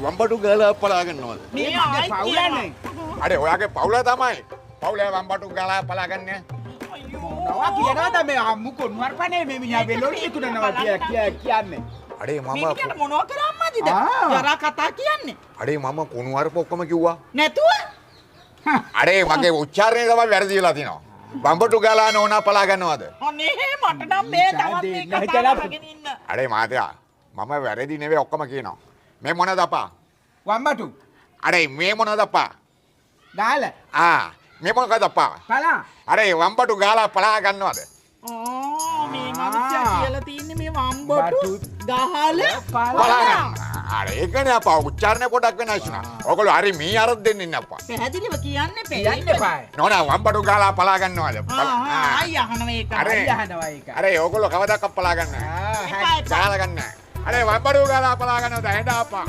වම්බටු ගාලා පලා ගන්නවද? මේ මගේ පවුලනේ. අනේ ඔයාගේ පවුල තමයි. පවුලේ වම්බටු ගාලා පලා ගන්නෑ. නවා කියනවාද මේ අම්මු කොන්වර්පනේ මේ මිනිහා වෙලොලි ඉක්ුණනවා කියන්නේ. අනේ මම මිනිහට මොනවා කරාම්මදිද? ජරා කතා කියන්නේ. අනේ මම කුණු වරප ඔක්කොම කිව්වා. නැතුව අනේ මගේ උච්චාරණය තමයි වැරදිලා තිනවා. වම්බටු ගාලා නෝනා පලා ගන්නවද? අනේ මට නම් මේ තවත් මේ කතා කරගෙන ඉන්න. අනේ මාතයා මම වැරදි නෙවෙයි ඔක්කොම කියනවා. මේ මොනද අපා? වම්බටු අනේ මේ මොනද අපා? ගාලා මේ මොකද අපා? පලා අනේ වම්බටු ගාලා පලා ගන්නවද? මේ මනුස්සයා කියලා තින්නේ මේ වම්බොටු ගහලා පලා ගන්න. අනේ ඒකනේ අපා උච්චාරණය පොඩක් වෙනස් වුණා. ඔයගොල්ලෝ හරි මේ අරත් දෙන්නේ නැහැ අපා. පැහැදිලිව කියන්න කියන්න පායි. නෝනා වම්බටු ගාලා පලා ගන්නවද? අය අහනවා ඒක. අහනවා ඒක. අනේ ඔයගොල්ලෝ කවදාවත් පලා ගන්න නැහැ. එපා එපා. ගාලා ගන්න නැහැ. අනේ වම්බටු ගාලා පලා ගන්නවද? එඩ අපා.